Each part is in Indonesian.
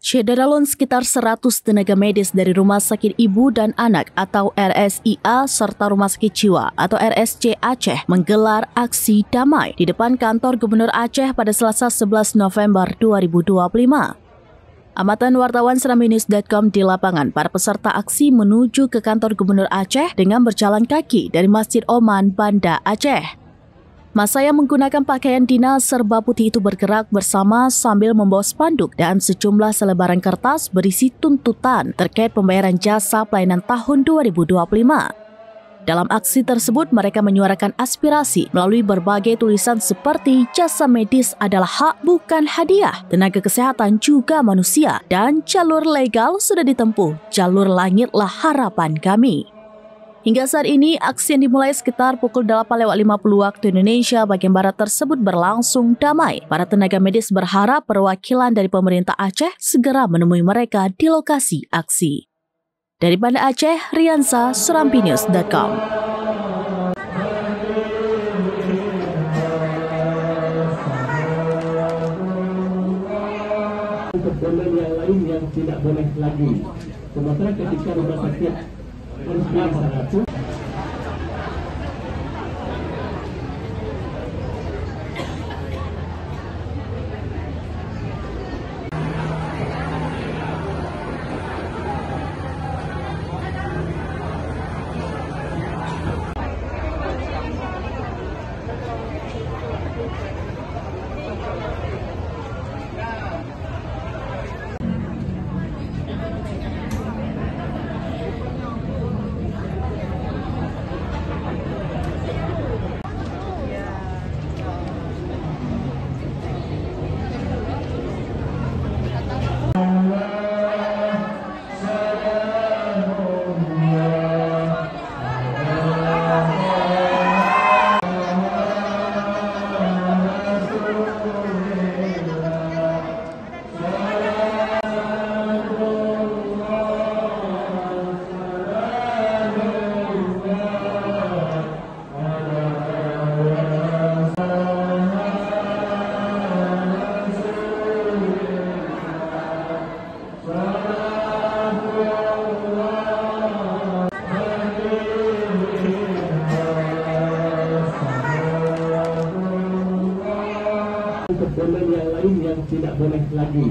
Syederalun sekitar 100 tenaga medis dari Rumah Sakit Ibu dan Anak atau RSIA serta Rumah Sakit Jiwa atau RSJ Aceh menggelar aksi damai di depan kantor Gubernur Aceh pada Selasa 11 November 2025. Amatan wartawan serambinews.com di lapangan, para peserta aksi menuju ke kantor Gubernur Aceh dengan berjalan kaki dari Masjid Oman, Banda Aceh. Massa yang menggunakan pakaian dinas serba putih itu bergerak bersama sambil membawa spanduk dan sejumlah selebaran kertas berisi tuntutan terkait pembayaran jasa pelayanan tahun 2025. Dalam aksi tersebut, mereka menyuarakan aspirasi melalui berbagai tulisan seperti jasa medis adalah hak bukan hadiah, tenaga kesehatan juga manusia, dan jalur legal sudah ditempuh, jalur langitlah harapan kami. Hingga saat ini, aksi yang dimulai sekitar pukul 8.50 waktu Indonesia bagian Barat tersebut berlangsung damai. Para tenaga medis berharap perwakilan dari pemerintah Aceh segera menemui mereka di lokasi aksi. Dari Banda Aceh, Riansa, serambinews.com. Komponen yang lain yang tidak boleh lagi. Sementara ketika rumah sakit harus komponen yang lain yang tidak boleh lagi.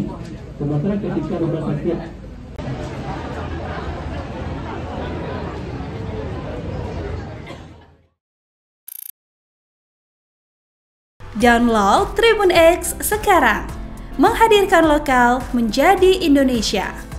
Sementara ketika rumah sakit Download Tribun X sekarang, menghadirkan lokal menjadi Indonesia.